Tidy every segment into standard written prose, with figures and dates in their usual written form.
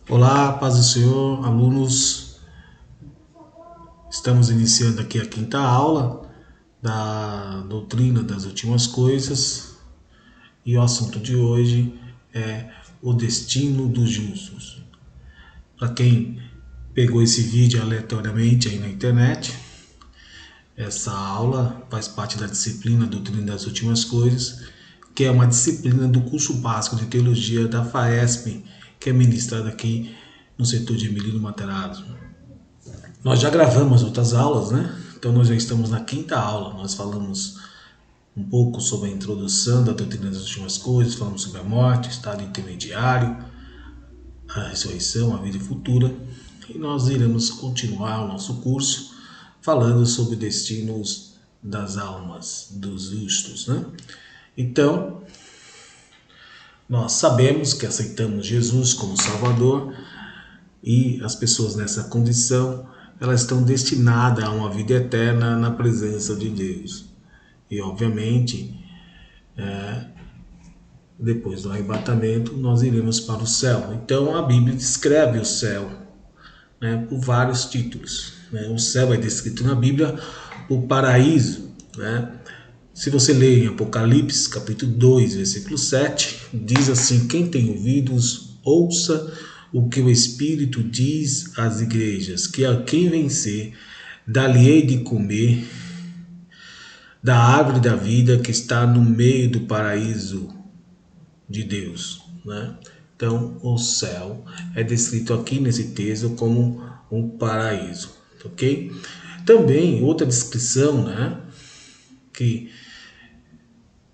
Olá, paz do Senhor, alunos. Estamos iniciando aqui a quinta aula da doutrina das últimas coisas e o assunto de hoje é o destino dos justos. Para quem pegou esse vídeo aleatoriamente aí na internet, essa aula faz parte da disciplina Doutrina das Últimas Coisas, que é uma disciplina do curso básico de teologia da FAESP, que é ministrada aqui no setor de Emílio Matarazzo. Nós já gravamos outras aulas, né? Então nós já estamos na quinta aula. Nós falamos um pouco sobre a introdução da doutrina das últimas coisas, falamos sobre a morte, o estado intermediário, a ressurreição, a vida futura. E nós iremos continuar o nosso curso falando sobre destinos das almas, dos justos, né? Então, nós sabemos que aceitamos Jesus como Salvador e as pessoas nessa condição, elas estão destinadas a uma vida eterna na presença de Deus. E, obviamente, depois do arrebatamento, nós iremos para o céu. Então, a Bíblia descreve o céu, né, por vários títulos. Né? O céu é descrito na Bíblia por paraíso. Né? Se você ler em Apocalipse, capítulo 2, versículo 7, diz assim: quem tem ouvidos, ouça o que o Espírito diz às igrejas, que a quem vencer, dá-lhe-ei de comer da árvore da vida que está no meio do paraíso de Deus. Né? Então, o céu é descrito aqui nesse texto como um paraíso. Ok? Também, outra descrição, né, que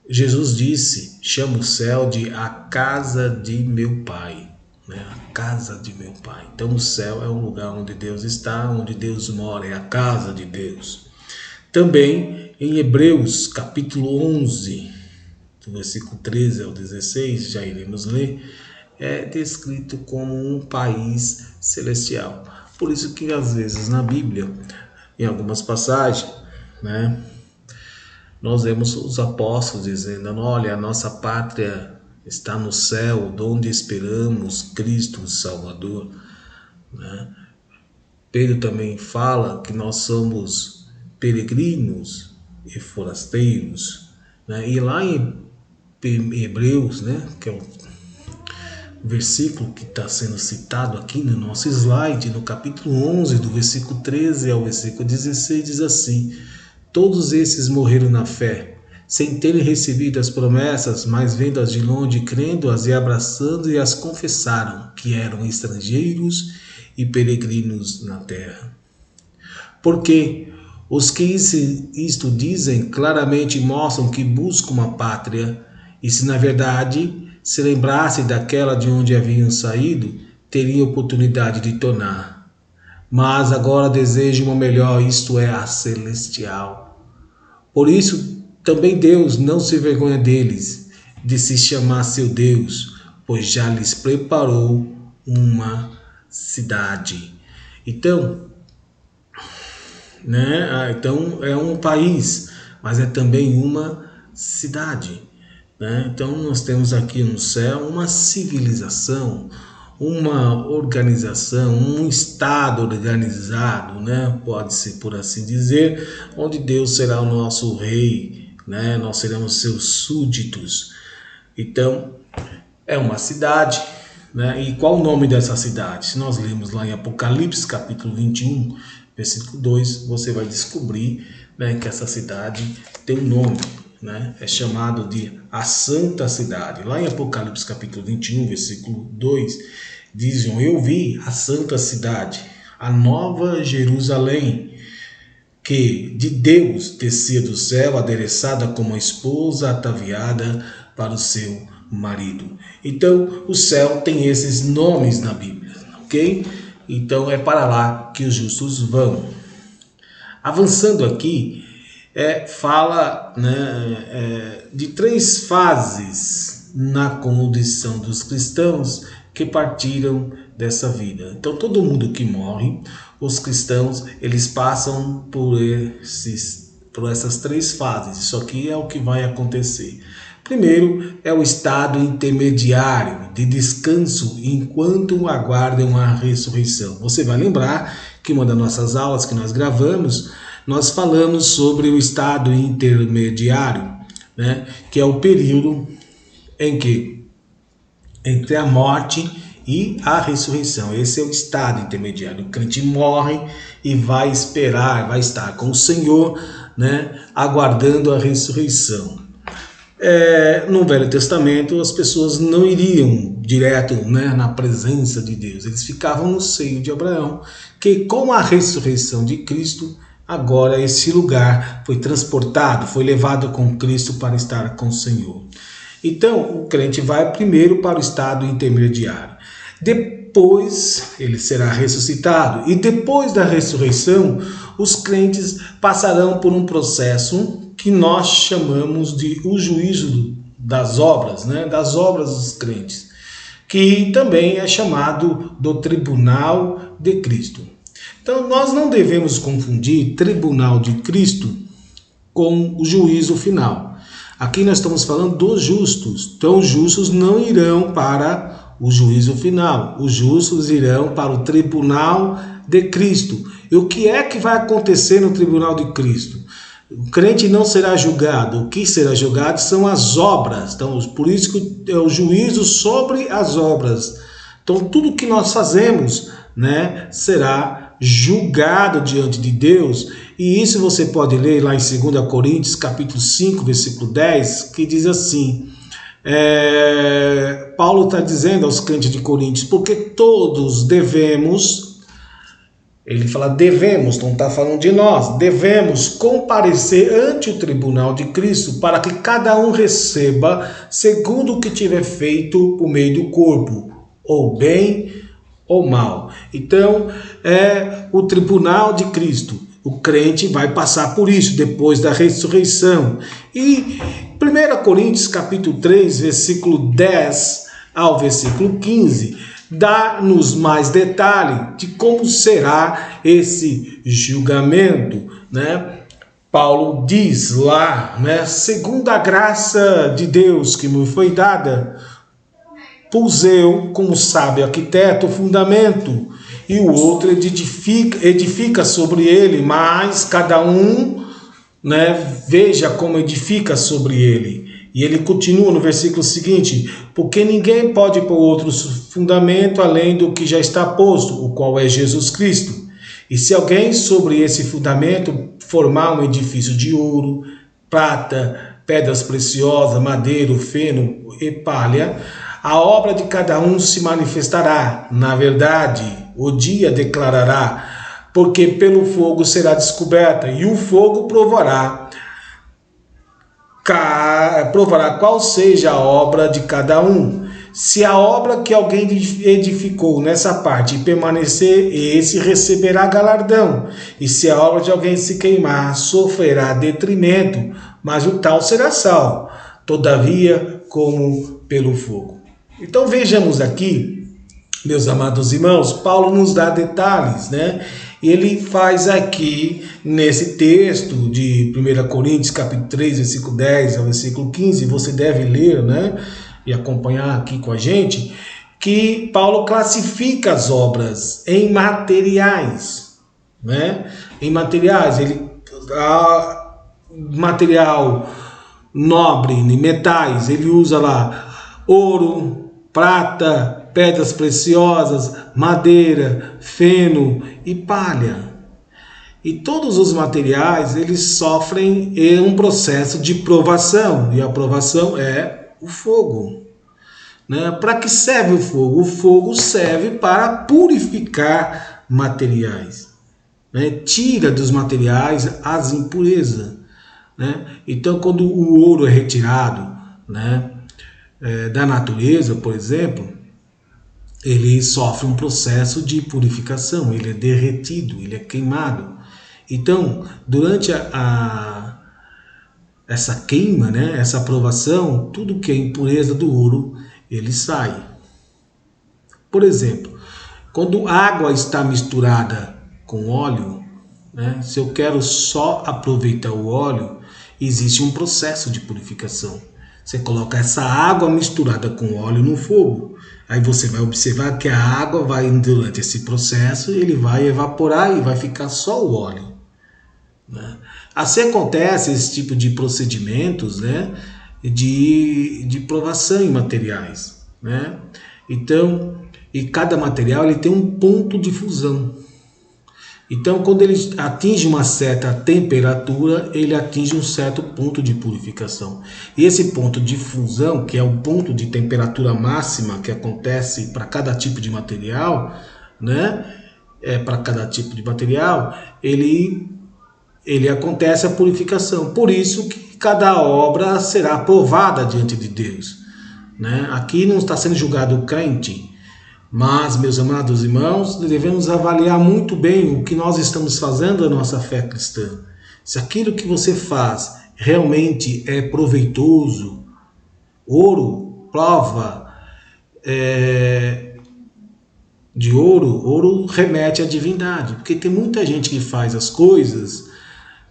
Jesus disse, chama o céu de a casa de meu Pai. Né? A casa de meu Pai. Então o céu é um lugar onde Deus está, onde Deus mora, é a casa de Deus. Também em Hebreus capítulo 11, do versículo 13 ao 16, já iremos ler, é descrito como um país celestial. Por isso que às vezes na Bíblia, em algumas passagens, né, nós vemos os apóstolos dizendo: olha, a nossa pátria está no céu, de onde esperamos Cristo o Salvador. Né? Pedro também fala que nós somos peregrinos e forasteiros. Né? E lá em Hebreus, né, que é o versículo que está sendo citado aqui no nosso slide, no capítulo 11, do versículo 13 ao versículo 16, diz assim: todos esses morreram na fé, sem terem recebido as promessas, mas vendo-as de longe, crendo-as e abraçando, e as confessaram que eram estrangeiros e peregrinos na terra. Porque os que isto dizem claramente mostram que buscam uma pátria, e se na verdade se lembrassem daquela de onde haviam saído, teriam oportunidade de tornar. Mas agora desejam uma melhor, isto é, a celestial. Por isso também Deus não se envergonha deles, de se chamar seu Deus, pois já lhes preparou uma cidade. Então, então é um país, mas é também uma cidade. Né? Então nós temos aqui no céu uma civilização, uma organização, um estado organizado, né? Pode-se por assim dizer, onde Deus será o nosso rei, né? Nós seremos seus súditos. Então é uma cidade. Né? E qual o nome dessa cidade? Se nós lermos lá em Apocalipse capítulo 21, versículo 2, você vai descobrir, né, que essa cidade tem um nome. Né? É chamado de a Santa Cidade. Lá em Apocalipse capítulo 21, versículo 2, dizem: eu vi a Santa Cidade, a Nova Jerusalém, que de Deus descia do céu, adereçada como a esposa ataviada para o seu marido. Então, o céu tem esses nomes na Bíblia, ok? Então, é para lá que os justos vão. Avançando aqui, fala, né, de três fases na condição dos cristãos que partiram dessa vida. Então, todo mundo que morre, os cristãos, eles passam por essas três fases. Isso aqui é o que vai acontecer. Primeiro é o estado intermediário de descanso enquanto aguardam a ressurreição. Você vai lembrar que uma das nossas aulas que nós gravamos, nós falamos sobre o estado intermediário, né, que é o período em que entre a morte e a ressurreição. Esse é o estado intermediário. O crente morre e vai esperar, vai estar com o Senhor, né, aguardando a ressurreição. No Velho Testamento, as pessoas não iriam direto, né, na presença de Deus. Eles ficavam no seio de Abraão, que com a ressurreição de Cristo, agora esse lugar foi transportado, foi levado com Cristo para estar com o Senhor. Então, o crente vai primeiro para o estado intermediário. Depois, ele será ressuscitado. E depois da ressurreição, os crentes passarão por um processo que nós chamamos de o juízo das obras, né? Das obras dos crentes, que também é chamado do tribunal de Cristo. Então, nós não devemos confundir tribunal de Cristo com o juízo final. Aqui nós estamos falando dos justos. Então, os justos não irão para o juízo final. Os justos irão para o tribunal de Cristo. E o que é que vai acontecer no tribunal de Cristo? O crente não será julgado. O que será julgado são as obras. Então, por isso que é o juízo sobre as obras. Então, tudo que nós fazemos, né, será julgado diante de Deus. E isso você pode ler lá em 2 Coríntios, capítulo 5, versículo 10, que diz assim, Paulo está dizendo aos crentes de Coríntios, porque todos devemos, ele fala devemos, não está falando de nós, devemos comparecer ante o tribunal de Cristo, para que cada um receba segundo o que tiver feito por meio do corpo, ou bem ou mal. Então, é o tribunal de Cristo. O crente vai passar por isso depois da ressurreição. E 1 Coríntios capítulo 3, versículo 10 ao versículo 15, dá-nos mais detalhe de como será esse julgamento, né? Paulo diz lá, né, segundo a graça de Deus que me foi dada, pus eu, como sábio arquiteto, o fundamento, e o outro edifica sobre ele, mas cada um, né, veja como edifica sobre ele. E ele continua no versículo seguinte, porque ninguém pode pôr outro fundamento além do que já está posto, o qual é Jesus Cristo. E se alguém sobre esse fundamento formar um edifício de ouro, prata, pedras preciosas, madeira, feno e palha, a obra de cada um se manifestará. Na verdade, o dia declarará, porque pelo fogo será descoberta, e o fogo provará qual seja a obra de cada um. Se a obra que alguém edificou nessa parte permanecer, esse receberá galardão. E se a obra de alguém se queimar, sofrerá detrimento, mas o tal será salvo, todavia como pelo fogo. Então vejamos aqui, meus amados irmãos, Paulo nos dá detalhes, né? Ele faz aqui, nesse texto de 1 Coríntios, capítulo 3, versículo 10 ao versículo 15, você deve ler, né? E acompanhar aqui com a gente, que Paulo classifica as obras em materiais, né? Em materiais, material nobre, em metais, ele usa lá ouro, prata, pedras preciosas, madeira, feno e palha. E todos os materiais, eles sofrem um processo de provação, e a provação é o fogo. Né? Para que serve o fogo? O fogo serve para purificar materiais. Né? Tira dos materiais as impurezas. Né? Então, quando o ouro é retirado, né, da natureza, por exemplo, ele sofre um processo de purificação, ele é derretido, ele é queimado. Então, durante essa queima, né, essa provação, tudo que é impureza do ouro, ele sai. Por exemplo, quando água está misturada com óleo, né, se eu quero só aproveitar o óleo, existe um processo de purificação. Você coloca essa água misturada com óleo no fogo. Aí você vai observar que a água vai, durante esse processo, ele vai evaporar e vai ficar só o óleo, né? Assim acontece esse tipo de procedimentos, né, de provação em materiais, né? Então, e cada material ele tem um ponto de fusão. Então, quando ele atinge uma certa temperatura, ele atinge um certo ponto de purificação. E esse ponto de fusão, que é o ponto de temperatura máxima que acontece para cada tipo de material, né? Para cada tipo de material, ele acontece a purificação. Por isso que cada obra será aprovada diante de Deus, né? Aqui não está sendo julgado o crente, mas, meus amados irmãos, devemos avaliar muito bem o que nós estamos fazendo na nossa fé cristã. Se aquilo que você faz realmente é proveitoso. Ouro, prova de ouro remete à divindade, porque tem muita gente que faz as coisas,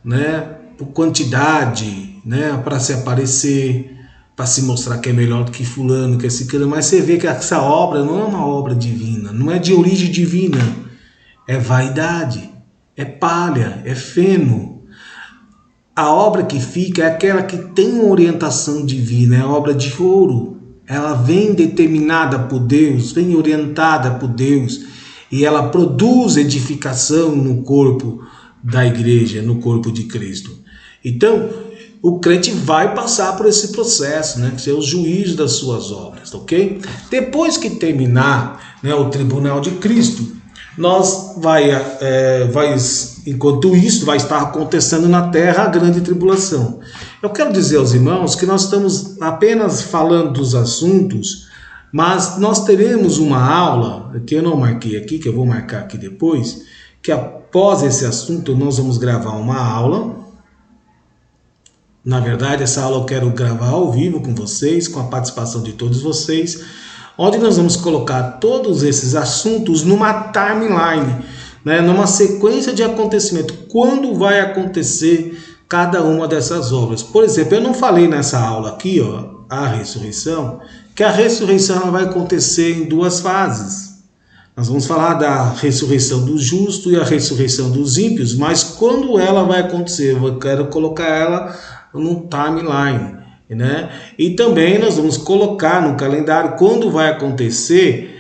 né, por quantidade, né, para se aparecer, para se mostrar que é melhor do que fulano, que é ciclano, mas você vê que essa obra não é uma obra divina, não é de origem divina, é vaidade, é palha, é feno. A obra que fica é aquela que tem uma orientação divina, é a obra de ouro. Ela vem determinada por Deus, vem orientada por Deus, e ela produz edificação no corpo da igreja, no corpo de Cristo. Então, o crente vai passar por esse processo, né, que é o juízo das suas obras, ok? Depois que terminar, né, o tribunal de Cristo, enquanto isso, vai estar acontecendo na terra a grande tribulação. Eu quero dizer aos irmãos que nós estamos apenas falando dos assuntos, mas nós teremos uma aula, que eu não marquei aqui, que eu vou marcar aqui depois, que após esse assunto nós vamos gravar uma aula. Na verdade, essa aula eu quero gravar ao vivo com vocês, com a participação de todos vocês, onde nós vamos colocar todos esses assuntos numa timeline, né, numa sequência de acontecimento, quando vai acontecer cada uma dessas obras. Por exemplo, eu não falei nessa aula aqui, ó, a ressurreição, que a ressurreição ela vai acontecer em duas fases. Nós vamos falar da ressurreição do justo e a ressurreição dos ímpios, mas quando ela vai acontecer, eu quero colocar ela no timeline, né? E também nós vamos colocar no calendário quando vai acontecer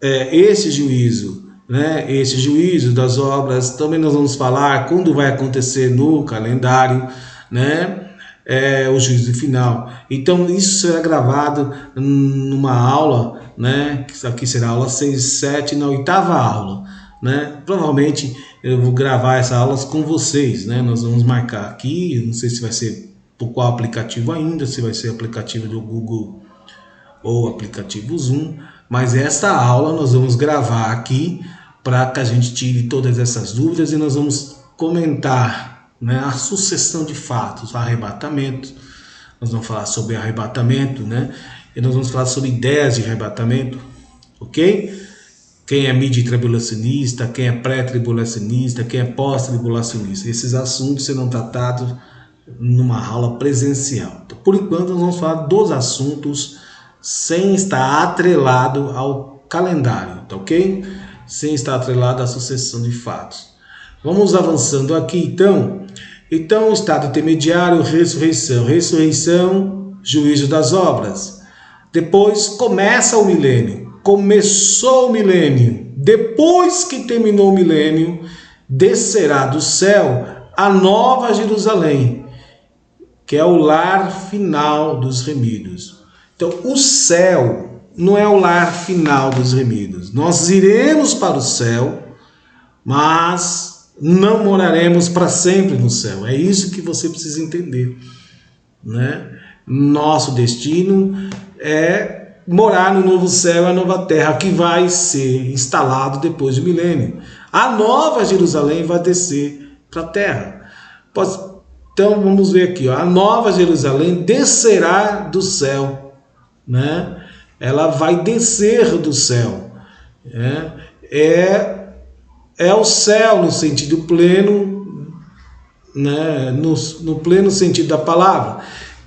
esse juízo, né? Esse juízo das obras. Também nós vamos falar quando vai acontecer no calendário, né? O juízo final. Então isso será gravado numa aula, né? Aqui será a aula 6 e 7, na 8ª aula, né? Provavelmente eu vou gravar essas aulas com vocês, né? Nós vamos marcar aqui, eu não sei se vai ser por qual aplicativo ainda, se vai ser aplicativo do Google ou aplicativo Zoom, mas esta aula nós vamos gravar aqui para que a gente tire todas essas dúvidas e nós vamos comentar, né, a sucessão de fatos, arrebatamento. Nós vamos falar sobre arrebatamento, né? E nós vamos falar sobre ideias de arrebatamento, ok? Quem é mid-tribulacionista, quem é pré-tribulacionista, quem é pós-tribulacionista. Esses assuntos serão tratados numa aula presencial. Então, por enquanto, nós vamos falar dos assuntos sem estar atrelado ao calendário, tá ok? Sem estar atrelado à sucessão de fatos. Vamos avançando aqui, então. Então, o estado intermediário, ressurreição. Ressurreição, juízo das obras. Depois começa o milênio. Começou o milênio. Depois que terminou o milênio, descerá do céu a nova Jerusalém, que é o lar final dos remidos. Então, o céu não é o lar final dos remidos. Nós iremos para o céu, mas não moraremos para sempre no céu. É isso que você precisa entender, né? Nosso destino é morar no novo céu e a nova terra, que vai ser instalado depois do milênio. A nova Jerusalém vai descer para a terra. Então vamos ver aqui, ó. A nova Jerusalém descerá do céu, né? Ela vai descer do céu, né? É o céu no sentido pleno, né? No pleno sentido da palavra.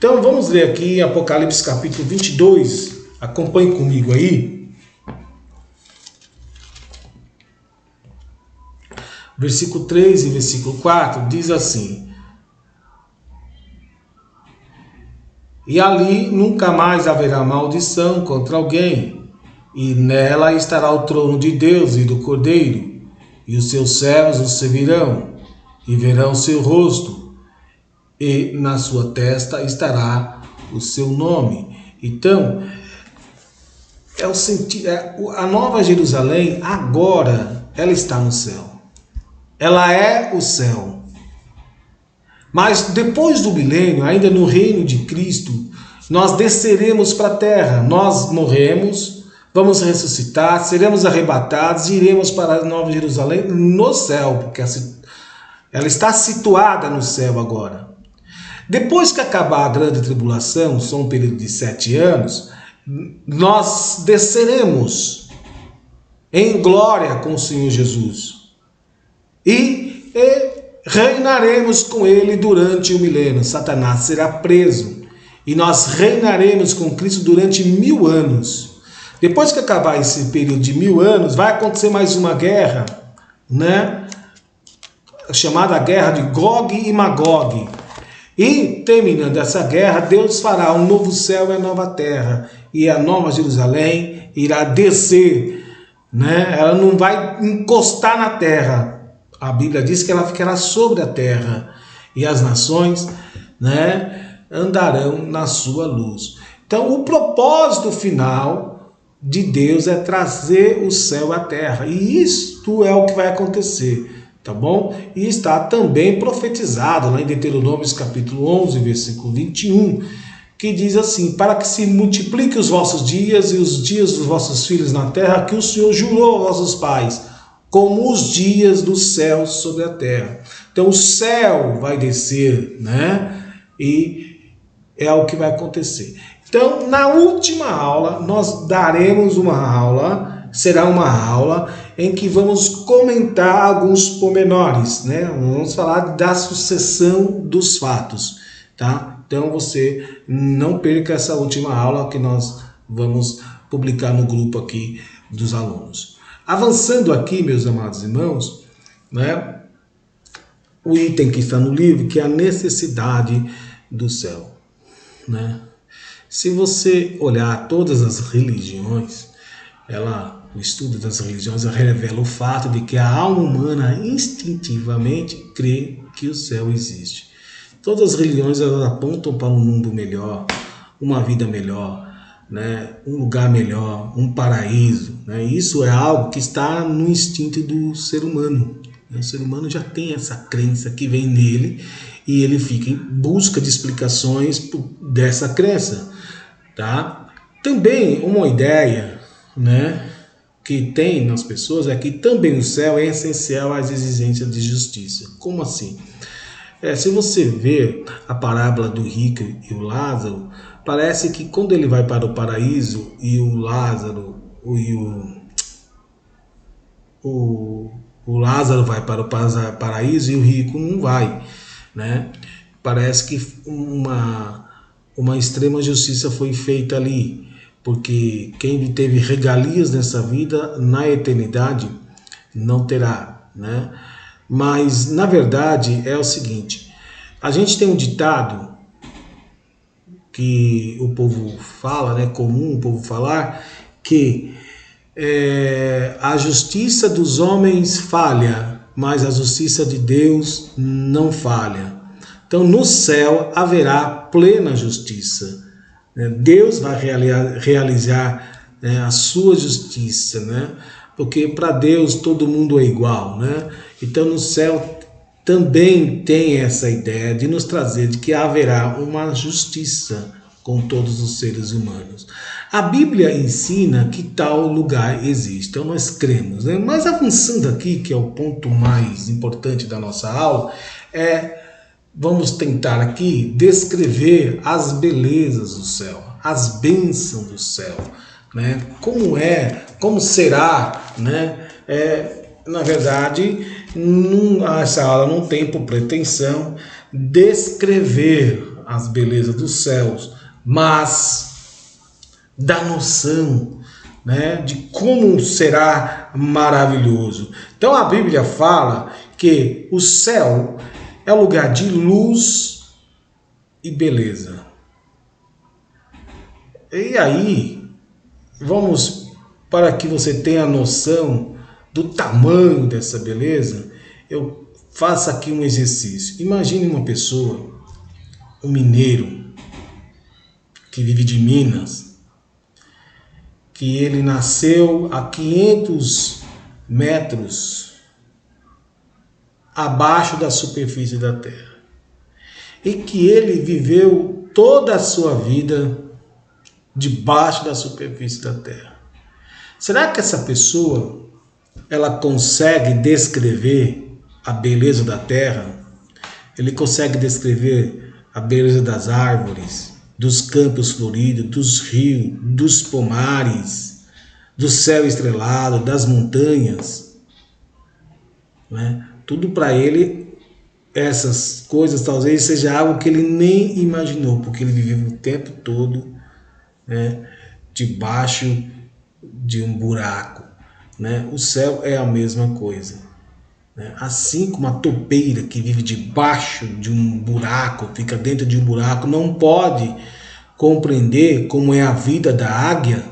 Então vamos ler aqui Apocalipse capítulo 22, acompanhe comigo aí. Versículo 3 e versículo 4 diz assim: e ali nunca mais haverá maldição contra alguém, e nela estará o trono de Deus e do Cordeiro, e os seus servos o servirão, e verão o seu rosto, e na sua testa estará o seu nome. Então, a Nova Jerusalém agora ela está no céu. Ela é o céu. Mas depois do milênio, ainda no reino de Cristo, nós desceremos para a terra. Nós morremos, vamos ressuscitar, seremos arrebatados e iremos para a Nova Jerusalém no céu, porque ela está situada no céu agora. Depois que acabar a grande tribulação, só um período de 7 anos, nós desceremos em glória com o Senhor Jesus. E reinaremos com ele durante o milênio. Satanás será preso e nós reinaremos com Cristo durante 1000 anos. Depois que acabar esse período de 1000 anos, vai acontecer mais uma guerra, né? Chamada guerra de Gog e Magog. E terminando essa guerra, Deus fará um novo céu e a nova terra, e a Nova Jerusalém irá descer, né? Ela não vai encostar na terra. A Bíblia diz que ela ficará sobre a terra e as nações, né, andarão na sua luz. Então, o propósito final de Deus é trazer o céu à terra. E isto é o que vai acontecer, tá bom? E está também profetizado lá em Deuteronômio capítulo 11, versículo 21, que diz assim: para que se multipliquem os vossos dias e os dias dos vossos filhos na terra, que o Senhor jurou aos vossos pais, como os dias dos céus sobre a terra. Então o céu vai descer, né? E é o que vai acontecer. Então, na última aula, nós daremos uma aula, será uma aula em que vamos comentar alguns pormenores, né? Vamos falar da sucessão dos fatos, tá? Então você não perca essa última aula que nós vamos publicar no grupo aqui dos alunos. Avançando aqui, meus amados irmãos, né, o item que está no livro, que é a necessidade do céu, né? Se você olhar todas as religiões, o estudo das religiões revela o fato de que a alma humana instintivamente crê que o céu existe. Todas as religiões elas apontam para um mundo melhor, uma vida melhor, né, um lugar melhor, um paraíso, né? Isso é algo que está no instinto do ser humano. O ser humano já tem essa crença que vem nele e ele fica em busca de explicações dessa crença, tá? Também uma ideia, né, que tem nas pessoas é que também o céu é essencial às exigências de justiça. Como assim? Se você vê a parábola do rico e o Lázaro, parece que quando ele vai para o paraíso e o Lázaro o Lázaro vai para o paraíso e o rico não vai, né? Parece que uma extrema justiça foi feita ali, porque quem teve regalias nessa vida, na eternidade, não terá, né? Mas, na verdade, é o seguinte: a gente tem um ditado que o povo fala, né, comum o povo falar, que a justiça dos homens falha, mas a justiça de Deus não falha. Então, no céu haverá plena justiça, né? Deus vai realizar, né, a sua justiça, né? Porque para Deus todo mundo é igual, né? Então no céu também tem essa ideia de nos trazer de que haverá uma justiça com todos os seres humanos. A Bíblia ensina que tal lugar existe, então nós cremos, né? Mas avançando aqui, que é o ponto mais importante da nossa aula, vamos tentar aqui descrever as belezas do céu, as bênçãos do céu, né? Como será, né? Na verdade, essa aula não tem por pretensão descrever as belezas dos céus, mas dá noção, né, de como será maravilhoso. Então a Bíblia fala que o céu é um lugar de luz e beleza. E aí, vamos, para que você tenha noção do tamanho dessa beleza, eu faço aqui um exercício. Imagine uma pessoa, um mineiro, que vive de Minas, que ele nasceu a 500 metros abaixo da superfície da terra. E que ele viveu toda a sua vida debaixo da superfície da terra. Será que essa pessoa ela consegue descrever a beleza da terra? Ele consegue descrever a beleza das árvores, dos campos floridos, dos rios, dos pomares, do céu estrelado, das montanhas, né? Tudo para ele, essas coisas talvez seja algo que ele nem imaginou, porque ele viveu o tempo todo, né, debaixo de um buraco, né? O céu é a mesma coisa, né? Assim como a topeira que vive debaixo de um buraco, fica dentro de um buraco, não pode compreender como é a vida da águia,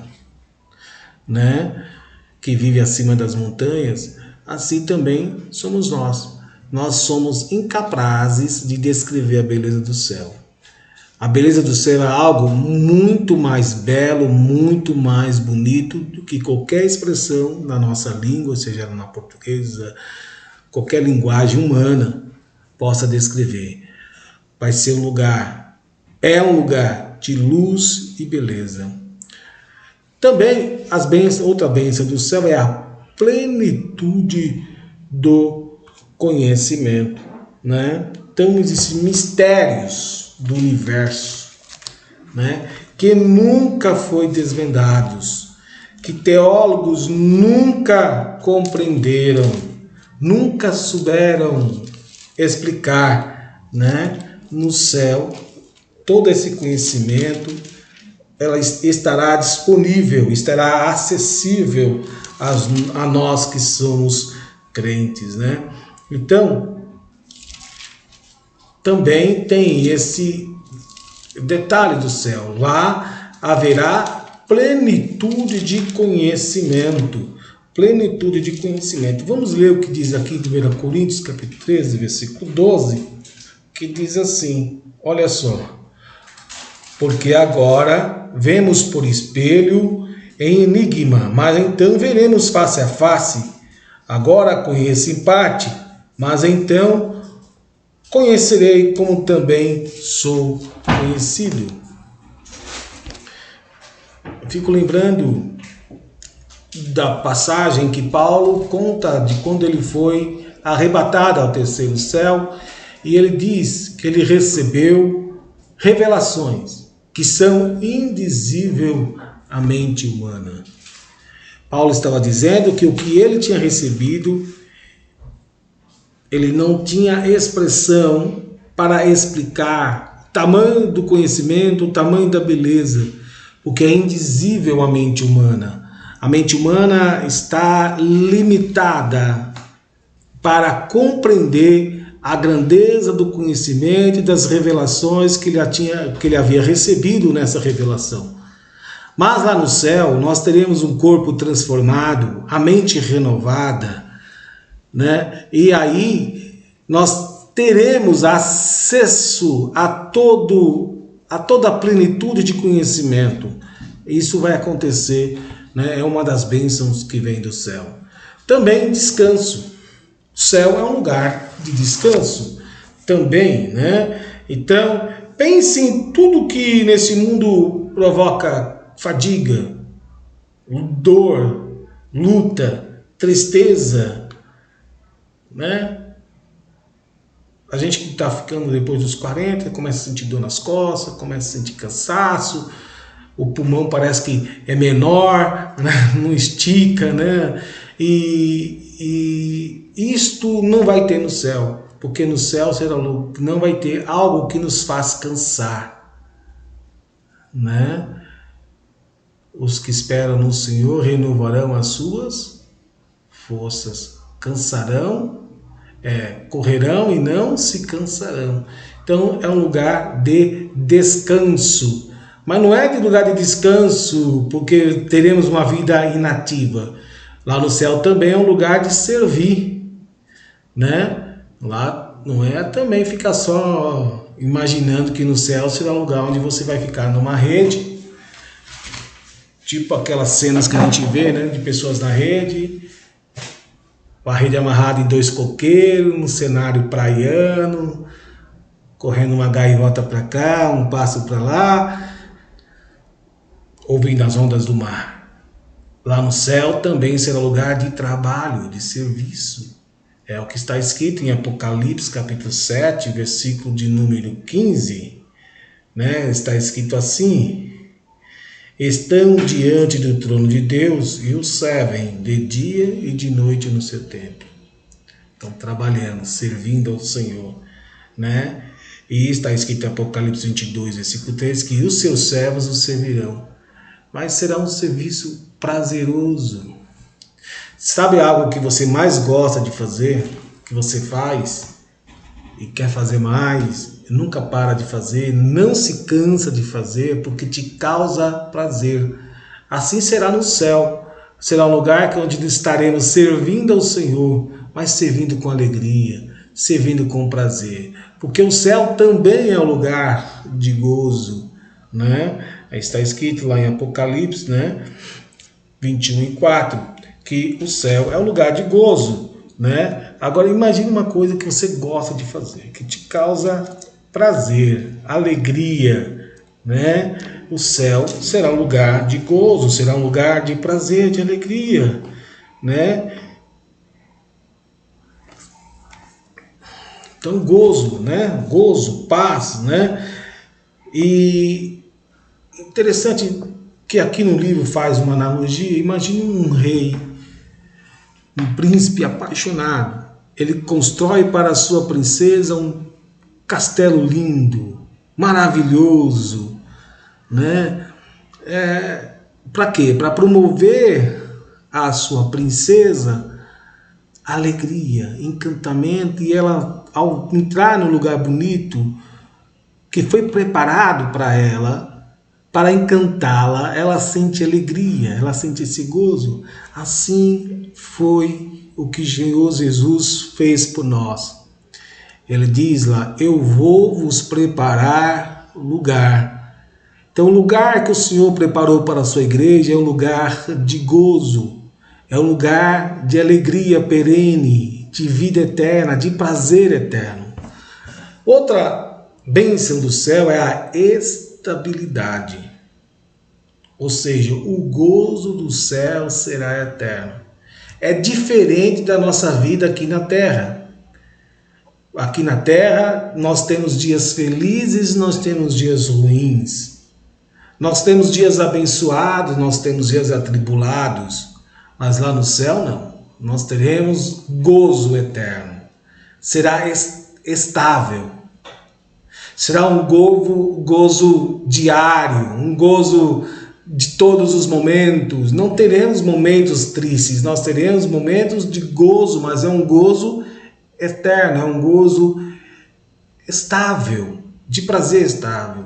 né, que vive acima das montanhas, assim também somos nós. Nós somos incapazes de descrever a beleza do céu. A beleza do céu é algo muito mais belo, muito mais bonito do que qualquer expressão na nossa língua, seja na portuguesa, qualquer linguagem humana possa descrever. Vai ser um lugar, é um lugar de luz e beleza. Também outra bênção do céu é a plenitude do conhecimento, né? Então existem mistérios do universo, né, que nunca foi desvendados, que teólogos nunca compreenderam, nunca souberam explicar, né? No céu, todo esse conhecimento ela estará disponível, estará acessível a nós que somos crentes, né? Então, também tem esse detalhe do céu. Lá haverá plenitude de conhecimento. Plenitude de conhecimento. Vamos ler o que diz aqui em 1 Coríntios, capítulo 13, versículo 12, que diz assim, olha só. Porque agora vemos por espelho em enigma, mas então veremos face a face. Agora conheço em parte, mas então conhecerei como também sou conhecido. Eu fico lembrando da passagem que Paulo conta de quando ele foi arrebatado ao terceiro céu, e ele diz que ele recebeu revelações que são indizíveis à mente humana. Paulo estava dizendo que o que ele tinha recebido, ele não tinha expressão para explicar o tamanho do conhecimento, o tamanho da beleza, porque é indizível à mente humana. A mente humana está limitada para compreender a grandeza do conhecimento e das revelações que ele havia recebido nessa revelação. Mas lá no céu nós teremos um corpo transformado, a mente renovada, né? E aí nós teremos acesso a toda a plenitude de conhecimento. Isso vai acontecer, né? É uma das bênçãos que vem do céu. Também descanso. O céu é um lugar de descanso também, né? Então, pense em tudo que nesse mundo provoca fadiga, dor, luta, tristeza, né? A gente que está ficando depois dos 40 começa a sentir dor nas costas, começa a sentir cansaço, o pulmão parece que é menor, né? Não estica, né? E isto não vai ter no céu, porque no céu não vai ter algo que nos faz cansar, né? Os que esperam no Senhor renovarão as suas forças, correrão e não se cansarão. Então é um lugar de descanso, mas não é de lugar de descanso porque teremos uma vida inativa. Lá no céu também é um lugar de servir, né? Lá não é também ficar só imaginando que no céu será um lugar onde você vai ficar numa rede, tipo aquelas cenas que a gente vê, né, de pessoas na rede, a rede amarrada em 2 coqueiros, num cenário praiano, correndo uma gaivota para cá, um pássaro para lá, ouvindo as ondas do mar. Lá no céu também será lugar de trabalho, de serviço. É o que está escrito em Apocalipse capítulo 7, versículo de número 15, né? Está escrito assim: estão diante do trono de Deus e o servem de dia e de noite no seu templo. Estão trabalhando, servindo ao Senhor, né? E está escrito em Apocalipse 22, versículo 3, que os seus servos o servirão. Mas será um serviço prazeroso. Sabe algo que você mais gosta de fazer, que você faz e quer fazer mais, nunca para de fazer, não se cansa de fazer, porque te causa prazer. Assim será no céu. Será um lugar onde estaremos servindo ao Senhor, mas servindo com alegria, servindo com prazer. Porque o céu também é um lugar de gozo, né? Está escrito lá em Apocalipse, né? 21:4, que o céu é um lugar de gozo, né? Agora imagine uma coisa que você gosta de fazer, que te causa prazer, alegria, né? O céu será um lugar de gozo, será um lugar de prazer, de alegria, né? Então gozo, né? Gozo, paz, né? E interessante que aqui no livro faz uma analogia. Imagine um rei, um príncipe apaixonado. Ele constrói para a sua princesa um castelo lindo, maravilhoso, né? Para quê? Para promover à sua princesa alegria, encantamento, e ela, ao entrar no lugar bonito que foi preparado para ela, para encantá-la, ela sente alegria, ela sente esse gozo. Assim foi o que Jesus fez por nós. Ele diz lá: eu vou vos preparar lugar. Então o lugar que o Senhor preparou para a sua igreja é um lugar de gozo, é um lugar de alegria perene, de vida eterna, de prazer eterno. Outra bênção do céu é a estabilidade. Ou seja, o gozo do céu será eterno. É diferente da nossa vida aqui na terra. Aqui na terra nós temos dias felizes, nós temos dias ruins. Nós temos dias abençoados, nós temos dias atribulados. Mas lá no céu não. Nós teremos gozo eterno. Será estável. Será um gozo diário, um gozo de todos os momentos. Não teremos momentos tristes, nós teremos momentos de gozo, mas é um gozo eterno, é um gozo estável, de prazer estável.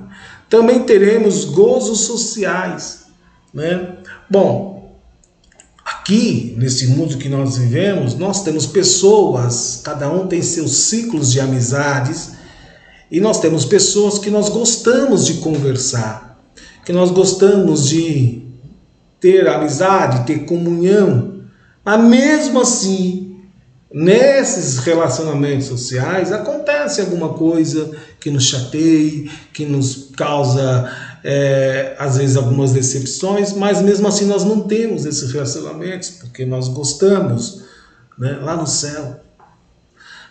Também teremos gozos sociais, né? Bom, aqui nesse mundo que nós vivemos, nós temos pessoas, cada um tem seus ciclos de amizades, e nós temos pessoas que nós gostamos de conversar, que nós gostamos de ter amizade, ter comunhão. Mas mesmo assim, nesses relacionamentos sociais, acontece alguma coisa que nos chateie, que nos causa, às vezes, algumas decepções, mas mesmo assim nós não temos esses relacionamentos, porque nós gostamos, né? Lá no céu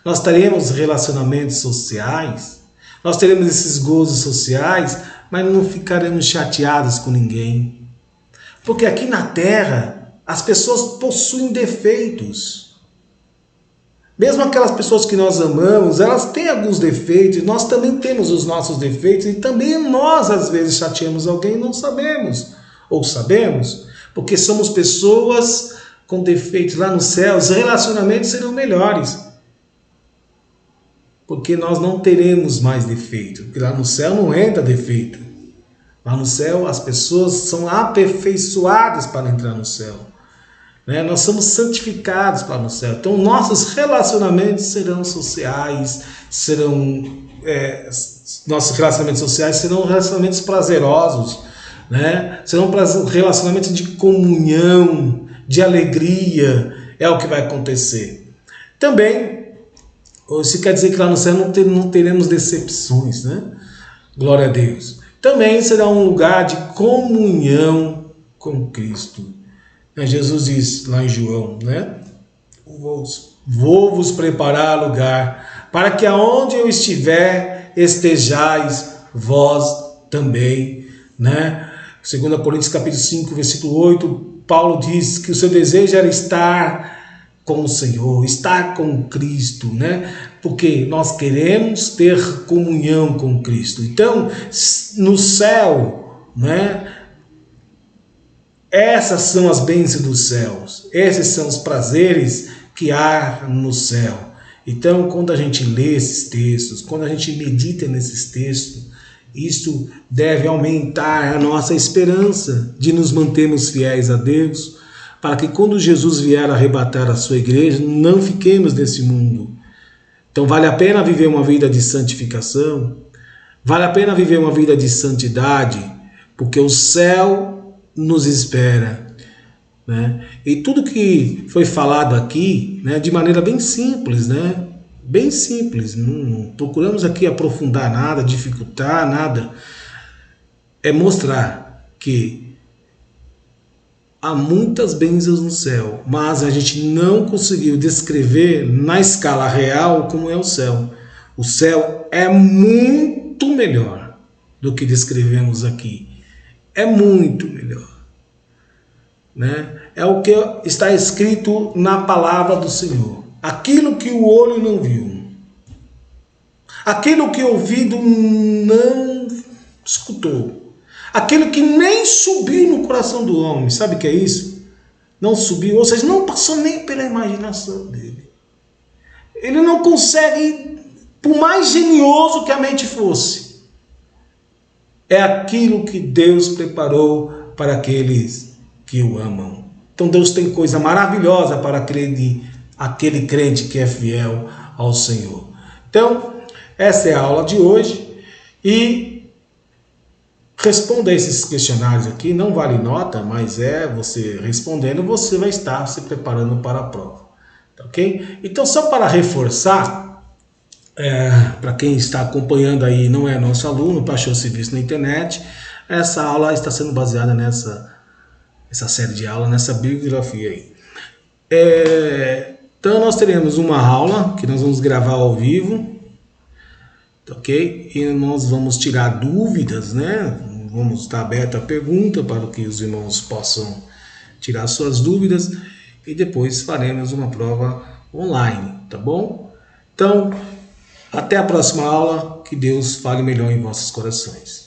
nós teremos relacionamentos sociais, nós teremos esses gozos sociais, mas não ficaremos chateados com ninguém. Porque aqui na terra, as pessoas possuem defeitos. Mesmo aquelas pessoas que nós amamos, elas têm alguns defeitos, nós também temos os nossos defeitos, e também nós às vezes chateamos alguém e não sabemos, ou sabemos, porque somos pessoas com defeitos. Lá no céu, os relacionamentos serão melhores, porque nós não teremos mais defeito, porque lá no céu não entra defeito. Lá no céu as pessoas são aperfeiçoadas para entrar no céu. Nós somos santificados para o céu. Então nossos relacionamentos serão sociais, nossos relacionamentos sociais serão relacionamentos prazerosos, serão relacionamentos de comunhão, de alegria, é o que vai acontecer. Também, isso quer dizer que lá no céu não teremos decepções, Glória a Deus. Também será um lugar de comunhão com Cristo. Jesus diz lá em João, vou vos preparar lugar, para que aonde eu estiver, estejais vós também. 2 Coríntios capítulo 5, versículo 8, Paulo diz que o seu desejo era estar com o Senhor, estar com Cristo, porque nós queremos ter comunhão com Cristo. Então, no céu, essas são as bênçãos dos céus, esses são os prazeres que há no céu. Então, quando a gente lê esses textos, quando a gente medita nesses textos, isso deve aumentar a nossa esperança de nos mantermos fiéis a Deus, para que quando Jesus vier arrebatar a sua igreja, não fiquemos nesse mundo. Então vale a pena viver uma vida de santificação, vale a pena viver uma vida de santidade, porque o céu nos espera. E tudo que foi falado aqui, de maneira bem simples, bem simples, não procuramos aqui aprofundar nada, dificultar nada, é mostrar que há muitas bênçãos no céu, mas a gente não conseguiu descrever na escala real como é o céu. O céu é muito melhor do que descrevemos aqui. É muito melhor. É o que está escrito na palavra do Senhor. Aquilo que o olho não viu, aquilo que o ouvido não escutou, aquilo que nem subiu no coração do homem. Sabe o que é isso? Não subiu, ou seja, não passou nem pela imaginação dele. Ele não consegue, por mais genioso que a mente fosse, é aquilo que Deus preparou para aqueles que o amam. Então Deus tem coisa maravilhosa para aquele crente que é fiel ao Senhor. Então, essa é a aula de hoje, e responda esses questionários aqui, não vale nota, mas você respondendo, você vai estar se preparando para a prova, ok? Então, só para reforçar, para quem está acompanhando aí, não é nosso aluno, baixou esse vídeo na internet, essa aula está sendo baseada essa série de aulas, nessa bibliografia aí. Então nós teremos uma aula que nós vamos gravar ao vivo, ok? E nós vamos tirar dúvidas, Vamos estar aberto a pergunta para que os irmãos possam tirar suas dúvidas, e depois faremos uma prova online, tá bom? Então, até a próxima aula, que Deus fale melhor em vossos corações.